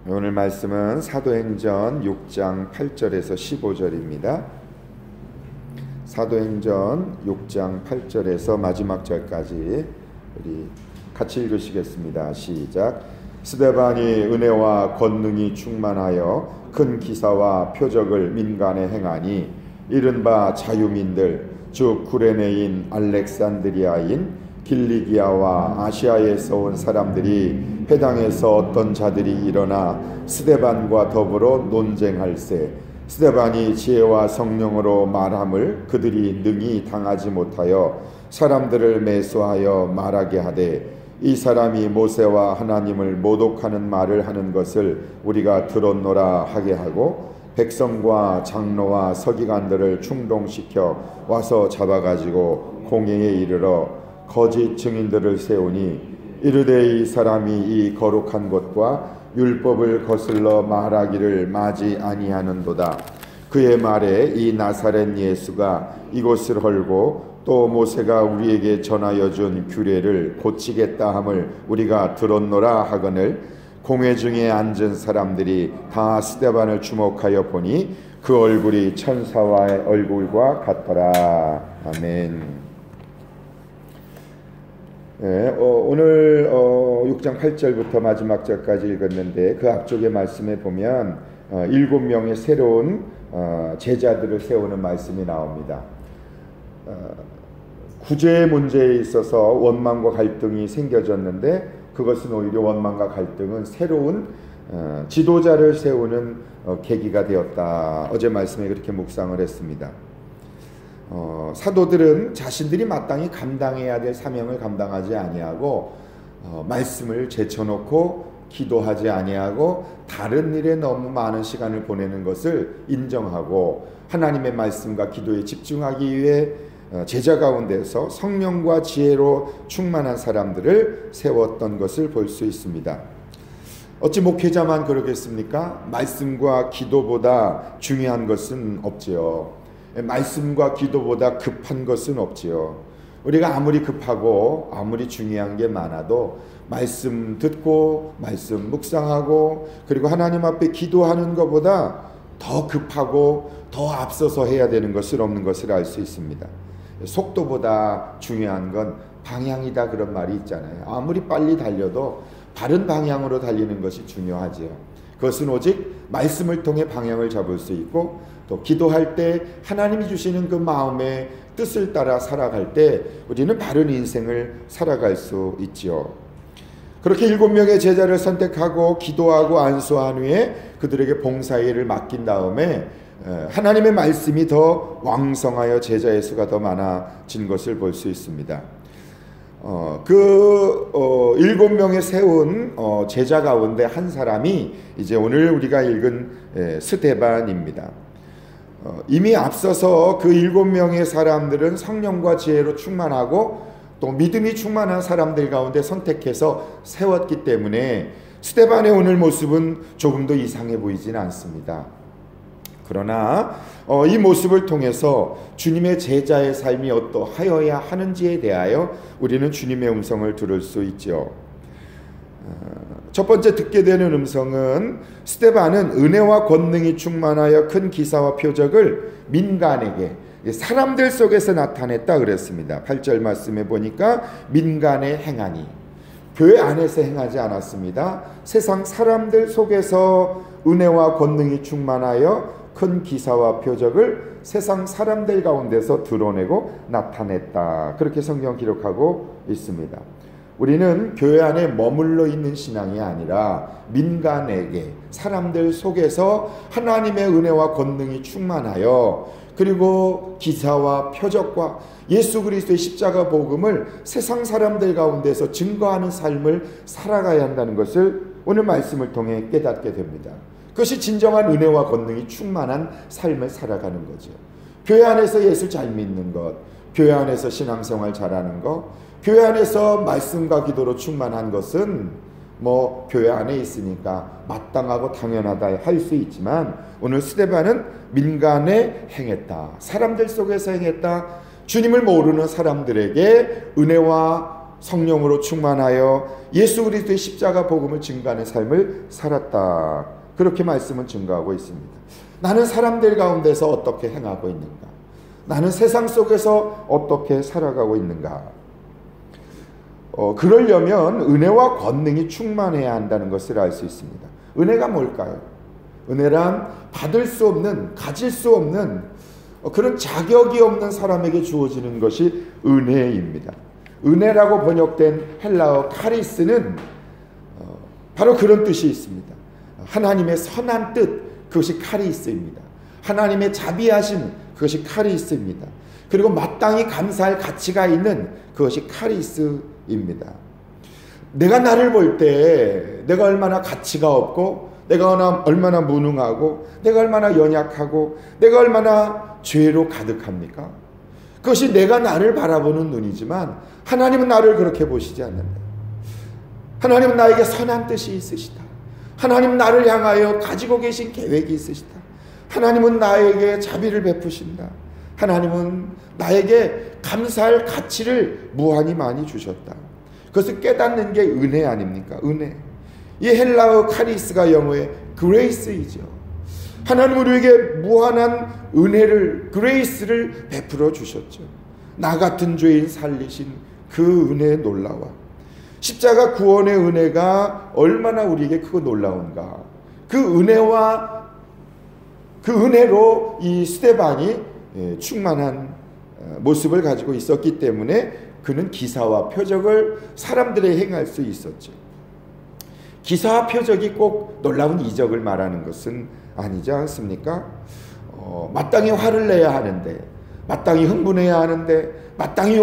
오늘 말씀은 사도행전 6장 8절에서 15절입니다. 사도행전 6장 8절에서 마지막 절까지 우리 같이 읽으시겠습니다. 시작. 스데반이 은혜와 권능이 충만하여 큰 기사와 표적을 민간에 행하니 이른바 자유민들 즉 구레네인 알렉산드리아인 길리기아와 아시아에서 온 사람들이 회당에서 어떤 자들이 일어나 스데반과 더불어 논쟁할세 스데반이 지혜와 성령으로 말함을 그들이 능히 당하지 못하여 사람들을 매수하여 말하게 하되 이 사람이 모세와 하나님을 모독하는 말을 하는 것을 우리가 들었노라 하게 하고 백성과 장로와 서기관들을 충동시켜 와서 잡아가지고 공회에 이르러 거짓 증인들을 세우니 이르되 이 사람이 이 거룩한 것과 율법을 거슬러 말하기를 마지 아니하는도다. 그의 말에 이 나사렛 예수가 이곳을 헐고 또 모세가 우리에게 전하여 준 규례를 고치겠다 함을 우리가 들었노라 하거늘 공회 중에 앉은 사람들이 다 스데반을 주목하여 보니 그 얼굴이 천사와의 얼굴과 같더라. 아멘. 네, 오늘 6장 8절부터 마지막 절까지 읽었는데 그 앞쪽의 말씀에 보면 7명의 새로운 제자들을 세우는 말씀이 나옵니다. 구제의 문제에 있어서 원망과 갈등이 생겨졌는데 그것은 오히려 원망과 갈등은 새로운 지도자를 세우는 계기가 되었다. 어제 말씀에 그렇게 묵상을 했습니다. 사도들은 자신들이 마땅히 감당해야 될 사명을 감당하지 아니하고 말씀을 제쳐놓고 기도하지 아니하고 다른 일에 너무 많은 시간을 보내는 것을 인정하고 하나님의 말씀과 기도에 집중하기 위해 제자 가운데서 성령과 지혜로 충만한 사람들을 세웠던 것을 볼 수 있습니다. 어찌 목회자만 그러겠습니까? 말씀과 기도보다 중요한 것은 없지요. 말씀과 기도보다 급한 것은 없지요. 우리가 아무리 급하고 아무리 중요한 게 많아도 말씀 듣고 말씀 묵상하고 그리고 하나님 앞에 기도하는 것보다 더 급하고 더 앞서서 해야 되는 것은 없는 것을 알 수 있습니다. 속도보다 중요한 건 방향이다 그런 말이 있잖아요. 아무리 빨리 달려도 바른 방향으로 달리는 것이 중요하지요. 그것은 오직 말씀을 통해 방향을 잡을 수 있고 또 기도할 때 하나님이 주시는 그 마음의 뜻을 따라 살아갈 때 우리는 바른 인생을 살아갈 수 있지요. 그렇게 7명의 제자를 선택하고 기도하고 안수한 후에 그들에게 봉사일을 맡긴 다음에 하나님의 말씀이 더 왕성하여 제자의 수가 더 많아진 것을 볼 수 있습니다. 7명의 세운 제자 가운데 한 사람이 이제 오늘 우리가 읽은 스데반입니다. 이미 앞서서 그 7명의 사람들은 성령과 지혜로 충만하고 또 믿음이 충만한 사람들 가운데 선택해서 세웠기 때문에 스데반의 오늘 모습은 조금 더 이상해 보이지는 않습니다. 그러나 이 모습을 통해서 주님의 제자의 삶이 어떠하여야 하는지에 대하여 우리는 주님의 음성을 들을 수 있죠. 첫 번째 듣게 되는 음성은 스데반은 은혜와 권능이 충만하여 큰 기사와 표적을 민간에게 사람들 속에서 나타냈다 그랬습니다. 8절 말씀에 보니까 민간에 행하니 교회 안에서 행하지 않았습니다. 세상 사람들 속에서 은혜와 권능이 충만하여 큰 기사와 표적을 세상 사람들 가운데서 드러내고 나타냈다. 그렇게 성경 기록하고 있습니다. 우리는 교회 안에 머물러 있는 신앙이 아니라 민간에게 사람들 속에서 하나님의 은혜와 권능이 충만하여 그리고 기사와 표적과 예수 그리스도의 십자가 복음을 세상 사람들 가운데서 증거하는 삶을 살아가야 한다는 것을 오늘 말씀을 통해 깨닫게 됩니다. 그것이 진정한 은혜와 권능이 충만한 삶을 살아가는 거죠. 교회 안에서 예수 잘 믿는 것, 교회 안에서 신앙생활 잘하는 것, 교회 안에서 말씀과 기도로 충만한 것은 교회 안에 있으니까 마땅하고 당연하다 할 수 있지만 오늘 스데반은 민간에 행했다. 사람들 속에서 행했다. 주님을 모르는 사람들에게 은혜와 성령으로 충만하여 예수 그리스도의 십자가 복음을 증거하는 삶을 살았다. 그렇게 말씀은 증거하고 있습니다. 나는 사람들 가운데서 어떻게 행하고 있는가? 나는 세상 속에서 어떻게 살아가고 있는가? 그러려면 은혜와 권능이 충만해야 한다는 것을 알 수 있습니다. 은혜가 뭘까요? 은혜란 받을 수 없는, 가질 수 없는 그런 자격이 없는 사람에게 주어지는 것이 은혜입니다. 은혜라고 번역된 헬라어 카리스는 바로 그런 뜻이 있습니다. 하나님의 선한 뜻, 그것이 카리스입니다. 하나님의 자비하심, 그것이 카리스입니다. 그리고 마땅히 감사할 가치가 있는 그것이 카리스입니다. 내가 나를 볼 때 내가 얼마나 가치가 없고, 내가 얼마나 무능하고, 내가 얼마나 연약하고, 내가 얼마나 죄로 가득합니까? 그것이 내가 나를 바라보는 눈이지만 하나님은 나를 그렇게 보시지 않는다. 하나님은 나에게 선한 뜻이 있으시다. 하나님은 나를 향하여 가지고 계신 계획이 있으시다. 하나님은 나에게 자비를 베푸신다. 하나님은 나에게 감사할 가치를 무한히 많이 주셨다. 그것을 깨닫는 게 은혜 아닙니까? 은혜. 이 헬라어 카리스가 영어의 그레이스이죠. 하나님은 우리에게 무한한 은혜를, 그레이스를 베풀어 주셨죠. 나 같은 죄인 살리신 그 은혜의 놀라워. 십자가 구원의 은혜가 얼마나 우리에게 크고 놀라운가. 그 은혜와 그 은혜로 이 스데반이 충만한 모습을 가지고 있었기 때문에 그는 기사와 표적을 사람들에 행할 수 있었죠. 기사와 표적이 꼭 놀라운 이적을 말하는 것은 아니지 않습니까? 마땅히 화를 내야 하는데, 마땅히 흥분해야 하는데, 마땅히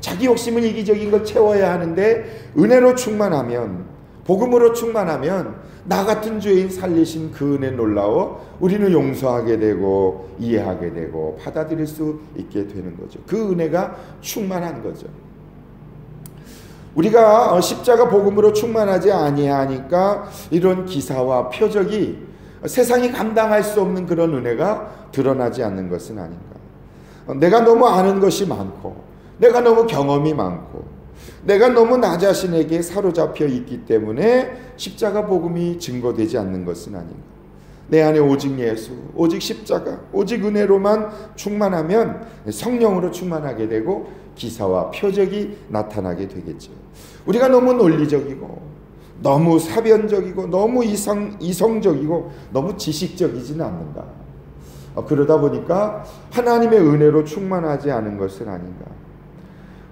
자기 욕심을 이기적인 걸 채워야 하는데, 은혜로 충만하면, 복음으로 충만하면 나 같은 죄인 살리신 그 은혜 놀라워 우리는 용서하게 되고 이해하게 되고 받아들일 수 있게 되는 거죠. 그 은혜가 충만한 거죠. 우리가 십자가 복음으로 충만하지 아니하니까 이런 기사와 표적이 세상이 감당할 수 없는 그런 은혜가 드러나지 않는 것은 아닌가. 내가 너무 아는 것이 많고, 내가 너무 경험이 많고, 내가 너무 나 자신에게 사로잡혀 있기 때문에 십자가 복음이 증거되지 않는 것은 아닌가. 내 안에 오직 예수, 오직 십자가, 오직 은혜로만 충만하면 성령으로 충만하게 되고 기사와 표적이 나타나게 되겠죠. 우리가 너무 논리적이고 너무 사변적이고 너무 이성적이고 너무 지식적이지는 않는가. 그러다 보니까 하나님의 은혜로 충만하지 않은 것은 아닌가.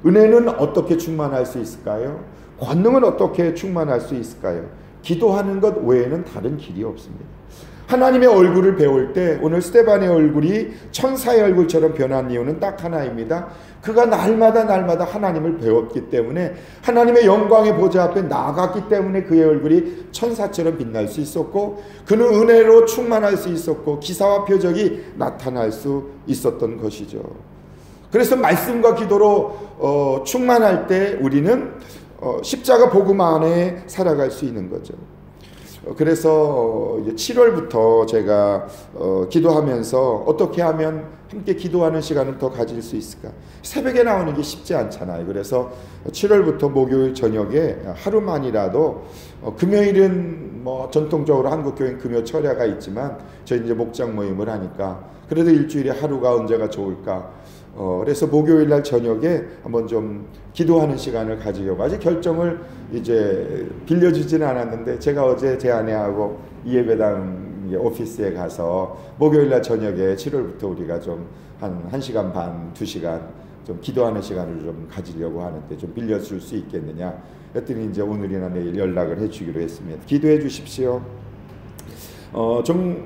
은혜는 어떻게 충만할 수 있을까요? 권능은 어떻게 충만할 수 있을까요? 기도하는 것 외에는 다른 길이 없습니다. 하나님의 얼굴을 배울 때 오늘 스데반의 얼굴이 천사의 얼굴처럼 변한 이유는 딱 하나입니다. 그가 날마다 하나님을 배웠기 때문에, 하나님의 영광의 보좌 앞에 나아갔기 때문에 그의 얼굴이 천사처럼 빛날 수 있었고, 그는 은혜로 충만할 수 있었고 기사와 표적이 나타날 수 있었던 것이죠. 그래서 말씀과 기도로 충만할 때 우리는 십자가 복음 안에 살아갈 수 있는 거죠. 그래서 7월부터 제가 기도하면서 어떻게 하면 함께 기도하는 시간을 더 가질 수 있을까? 새벽에 나오는 게 쉽지 않잖아요. 그래서 7월부터 목요일 저녁에 하루만이라도, 금요일은 뭐 전통적으로 한국교회는 금요 철야가 있지만 저희 이제 목장 모임을 하니까 그래도 일주일에 하루가 언제가 좋을까? 그래서 목요일 날 저녁에 한번 좀 기도하는 시간을 가지려고, 아직 결정을 이제 빌려주지는 않았는데, 제가 어제 제 아내하고 이예배당 오피스에 가서 목요일 날 저녁에 7월부터 우리가 좀 한 1시간 반, 2시간 좀 기도하는 시간을 좀 가지려고 하는데 좀 빌려줄 수 있겠느냐 했더니 이제 오늘이나 내일 연락을 해주기로 했습니다. 기도해 주십시오.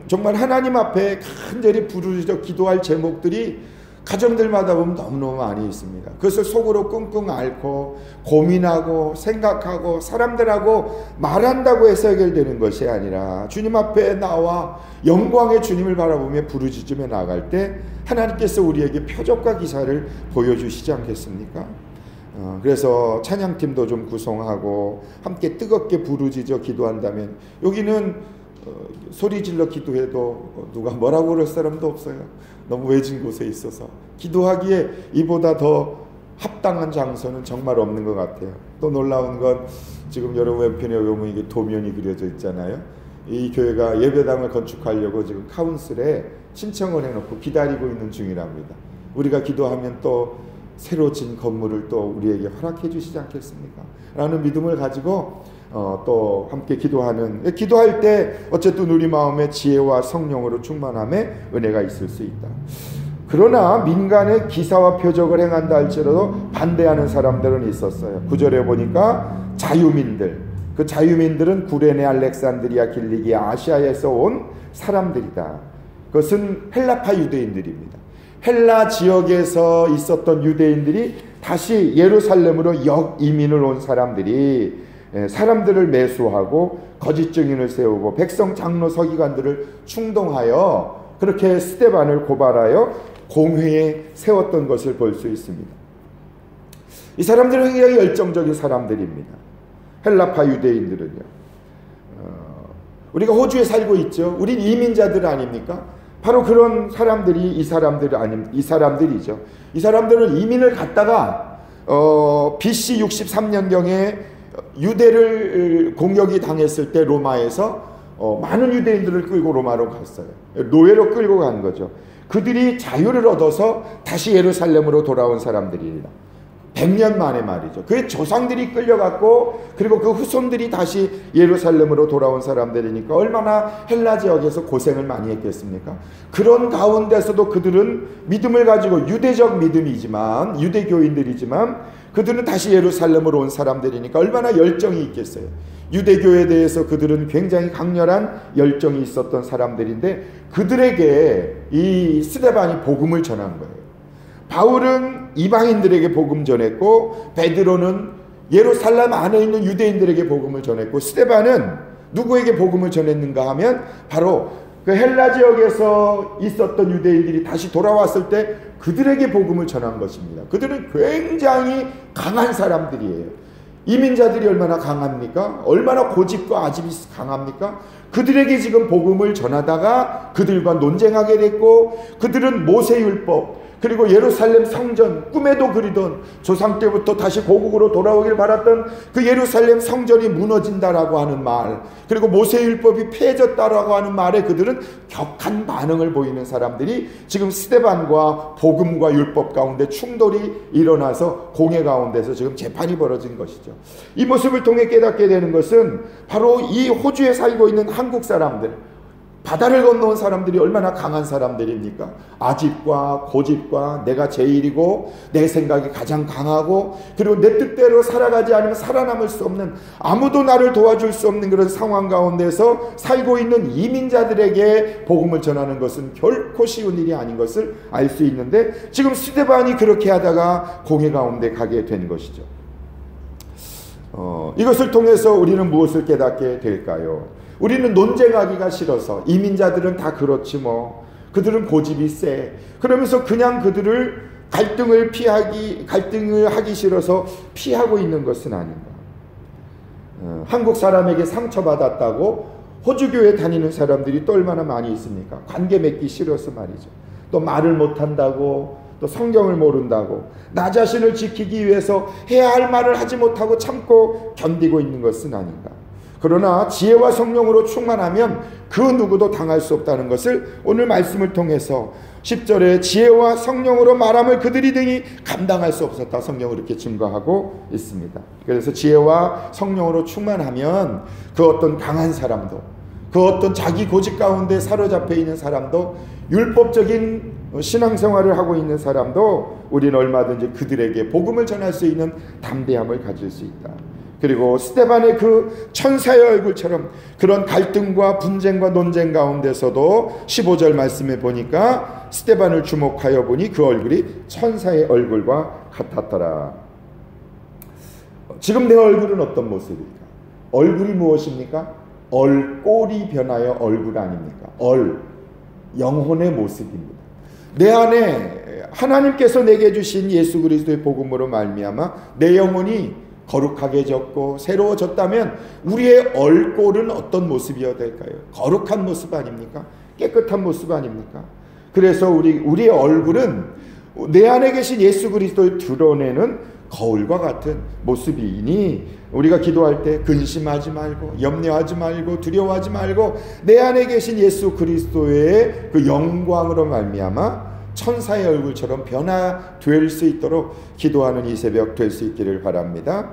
정말 하나님 앞에 간절히 부르짖어 기도할 제목들이 가정들마다 보면 너무너무 많이 있습니다. 그것을 속으로 끙끙 앓고 고민하고 생각하고 사람들하고 말한다고 해서 해결되는 것이 아니라 주님 앞에 나와 영광의 주님을 바라보며 부르짖으며 나아갈 때 하나님께서 우리에게 표적과 기사를 보여주시지 않겠습니까? 그래서 찬양팀도 좀 구성하고 함께 뜨겁게 부르짖어 기도한다면, 여기는 소리질러 기도해도 누가 뭐라고 그럴 사람도 없어요. 너무 외진 곳에 있어서 기도하기에 이보다 더 합당한 장소는 정말 없는 것 같아요. 또 놀라운 건 지금 여러분 왼편에 보면 이게 도면이 그려져 있잖아요. 이 교회가 예배당을 건축하려고 지금 카운슬에 신청을 해놓고 기다리고 있는 중이랍니다. 우리가 기도하면 또 새로 진 건물을 또 우리에게 허락해 주시지 않겠습니까? 라는 믿음을 가지고 또 함께 기도할 때 어쨌든 우리 마음에 지혜와 성령으로 충만함에 은혜가 있을 수 있다. 그러나 민간의 기사와 표적을 행한다 할지라도 반대하는 사람들은 있었어요. 9절에 보니까 자유민들, 그 자유민들은 구레네, 알렉산드리아, 길리기아, 아시아에서 온 사람들이다. 그것은 헬라파 유대인들입니다. 헬라 지역에서 있었던 유대인들이 다시 예루살렘으로 역이민을 온 사람들이 사람들을 매수하고 거짓 증인을 세우고 백성 장로 서기관들을 충동하여 그렇게 스데반을 고발하여 공회에 세웠던 것을 볼 수 있습니다. 이 사람들은 굉장히 열정적인 사람들입니다. 헬라파 유대인들은요. 우리가 호주에 살고 있죠. 우린 이민자들 아닙니까? 바로 그런 사람들이 이 사람들이죠. 이 사람들은 이민을 갔다가 BC 63년경에 유대를 공격이 당했을 때 로마에서 많은 유대인들을 끌고 로마로 갔어요. 노예로 끌고 간 거죠. 그들이 자유를 얻어서 다시 예루살렘으로 돌아온 사람들입니다. 100년 만에 말이죠. 그의 조상들이 끌려갔고 그리고 그 후손들이 다시 예루살렘으로 돌아온 사람들이니까 얼마나 헬라 지역에서 고생을 많이 했겠습니까? 그런 가운데서도 그들은 믿음을 가지고 유대적 믿음이지만 유대교인들이지만 그들은 다시 예루살렘으로 온 사람들이니까 얼마나 열정이 있겠어요. 유대교에 대해서 그들은 굉장히 강렬한 열정이 있었던 사람들인데 그들에게 이 스데반이 복음을 전한 거예요. 바울은 이방인들에게 복음 전했고 베드로는 예루살렘 안에 있는 유대인들에게 복음을 전했고 스데반은 누구에게 복음을 전했는가 하면 바로 그 헬라 지역에서 있었던 유대인들이 다시 돌아왔을 때 그들에게 복음을 전한 것입니다. 그들은 굉장히 강한 사람들이에요. 이민자들이 얼마나 강합니까? 얼마나 고집과 아집이 강합니까? 그들에게 지금 복음을 전하다가 그들과 논쟁하게 됐고 그들은 모세율법 그리고 예루살렘 성전 꿈에도 그리던 조상 때부터 다시 고국으로 돌아오길 바랐던 그 예루살렘 성전이 무너진다라고 하는 말 그리고 모세율법이 폐해졌다라고 하는 말에 그들은 격한 반응을 보이는 사람들이 지금 스데반과 복음과 율법 가운데 충돌이 일어나서 공회 가운데서 지금 재판이 벌어진 것이죠. 이 모습을 통해 깨닫게 되는 것은 바로 이 호주에 살고 있는 한국 사람들 바다를 건너온 사람들이 얼마나 강한 사람들입니까? 아집과 고집과 내가 제일이고 내 생각이 가장 강하고 그리고 내 뜻대로 살아가지 않으면 살아남을 수 없는 아무도 나를 도와줄 수 없는 그런 상황 가운데서 살고 있는 이민자들에게 복음을 전하는 것은 결코 쉬운 일이 아닌 것을 알 수 있는데 지금 스데반이 그렇게 하다가 공회 가운데 가게 된 것이죠. 이것을 통해서 우리는 무엇을 깨닫게 될까요? 우리는 논쟁하기가 싫어서 이민자들은 다 그렇지 뭐 그들은 고집이 세 그러면서 그냥 그들을 갈등을 하기 싫어서 피하고 있는 것은 아닌가. 한국 사람에게 상처받았다고 호주교회 다니는 사람들이 또 얼마나 많이 있습니까? 관계 맺기 싫어서 말이죠. 또 말을 못한다고 또 성경을 모른다고 나 자신을 지키기 위해서 해야 할 말을 하지 못하고 참고 견디고 있는 것은 아닌가. 그러나 지혜와 성령으로 충만하면 그 누구도 당할 수 없다는 것을 오늘 말씀을 통해서 10절에 지혜와 성령으로 말함을 그들이 등이 감당할 수 없었다. 성경은 이렇게 증거하고 있습니다. 그래서 지혜와 성령으로 충만하면 그 어떤 강한 사람도 그 어떤 자기 고집 가운데 사로잡혀 있는 사람도 율법적인 신앙생활을 하고 있는 사람도 우리는 얼마든지 그들에게 복음을 전할 수 있는 담대함을 가질 수 있다. 그리고 스데반의 그 천사의 얼굴처럼 그런 갈등과 분쟁과 논쟁 가운데서도 15절 말씀에 보니까 스데반을 주목하여 보니 그 얼굴이 천사의 얼굴과 같았더라. 지금 내 얼굴은 어떤 모습입니까? 얼굴이 무엇입니까? 얼꼴이 변하여 얼굴 아닙니까? 영혼의 모습입니다. 내 안에 하나님께서 내게 주신 예수 그리스도의 복음으로 말미암아 내 영혼이 거룩하게졌고 새로워졌다면 우리의 얼꼴은 어떤 모습이어야 될까요? 거룩한 모습 아닙니까? 깨끗한 모습 아닙니까? 그래서 우리의 얼굴은 내 안에 계신 예수 그리스도를 드러내는 거울과 같은 모습이니 우리가 기도할 때 근심하지 말고 염려하지 말고 두려워하지 말고 내 안에 계신 예수 그리스도의 그 영광으로 말미암아 천사의 얼굴처럼 변화될 수 있도록 기도하는 이 새벽 될 수 있기를 바랍니다.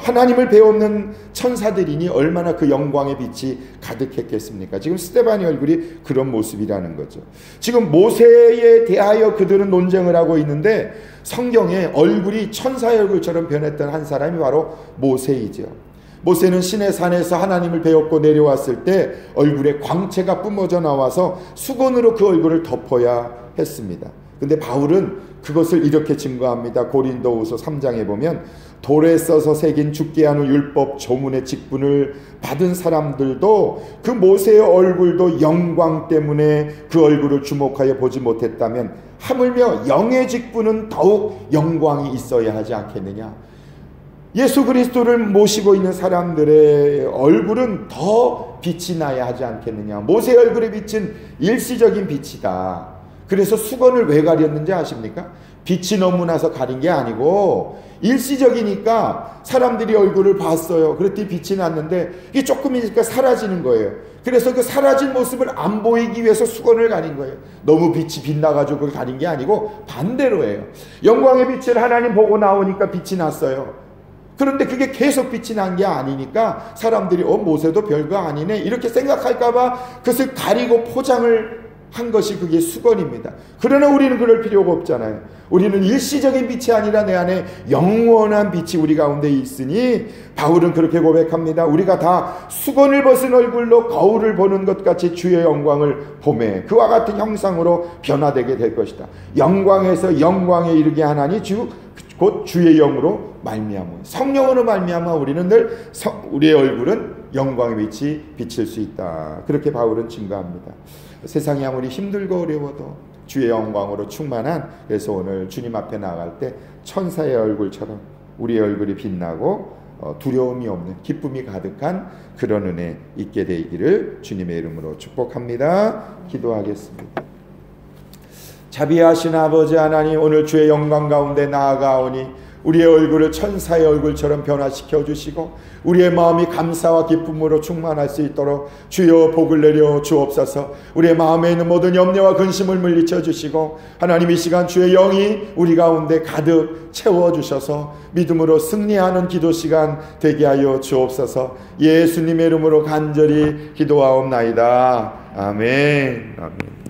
하나님을 배우는 천사들이니 얼마나 그 영광의 빛이 가득했겠습니까? 지금 스데반의 얼굴이 그런 모습이라는 거죠. 지금 모세에 대하여 그들은 논쟁을 하고 있는데 성경에 얼굴이 천사의 얼굴처럼 변했던 한 사람이 바로 모세이죠. 모세는 시내 산에서 하나님을 배웠고 내려왔을 때 얼굴에 광채가 뿜어져 나와서 수건으로 그 얼굴을 덮어야 했습니다. 근데 바울은 그것을 이렇게 증거합니다. 고린도후서 3장에 보면 돌에 써서 새긴 죽게 하는 율법 조문의 직분을 받은 사람들도 그 모세의 얼굴도 영광 때문에 그 얼굴을 주목하여 보지 못했다면 하물며 영의 직분은 더욱 영광이 있어야 하지 않겠느냐. 예수 그리스도를 모시고 있는 사람들의 얼굴은 더 빛이 나야 하지 않겠느냐. 모세의 얼굴의 빛은 일시적인 빛이다. 그래서 수건을 왜 가렸는지 아십니까? 빛이 너무 나서 가린 게 아니고 일시적이니까 사람들이 얼굴을 봤어요. 그랬더니 빛이 났는데 이게 조금이니까 사라지는 거예요. 그래서 그 사라진 모습을 안 보이기 위해서 수건을 가린 거예요. 너무 빛이 빛나가지고 그걸 가린 게 아니고 반대로예요. 영광의 빛을 하나님 보고 나오니까 빛이 났어요. 그런데 그게 계속 빛이 난 게 아니니까 사람들이 모세도 별거 아니네 이렇게 생각할까봐 그것을 가리고 포장을 한 것이 그게 수건입니다. 그러나 우리는 그럴 필요가 없잖아요. 우리는 일시적인 빛이 아니라 내 안에 영원한 빛이 우리 가운데 있으니 바울은 그렇게 고백합니다. 우리가 다 수건을 벗은 얼굴로 거울을 보는 것 같이 주의 영광을 보매 그와 같은 형상으로 변화되게 될 것이다. 영광에서 영광에 이르게 하나니 곧 주의 영으로 말미암아 성령으로 말미암아 우리는 늘 우리의 얼굴은 영광의 빛이 비칠 수 있다. 그렇게 바울은 증거합니다. 세상이 아무리 힘들고 어려워도 주의 영광으로 충만한 그래서 오늘 주님 앞에 나갈 때 천사의 얼굴처럼 우리의 얼굴이 빛나고 두려움이 없는 기쁨이 가득한 그런 은혜 있게 되기를 주님의 이름으로 축복합니다. 기도하겠습니다. 자비하신 아버지 하나님 오늘 주의 영광 가운데 나아가오니 우리의 얼굴을 천사의 얼굴처럼 변화시켜 주시고 우리의 마음이 감사와 기쁨으로 충만할 수 있도록 주여 복을 내려 주옵소서. 우리의 마음에 있는 모든 염려와 근심을 물리쳐 주시고 하나님 이 시간 주의 영이 우리 가운데 가득 채워주셔서 믿음으로 승리하는 기도 시간 되게 하여 주옵소서. 예수님의 이름으로 간절히 기도하옵나이다. 아멘. 아멘.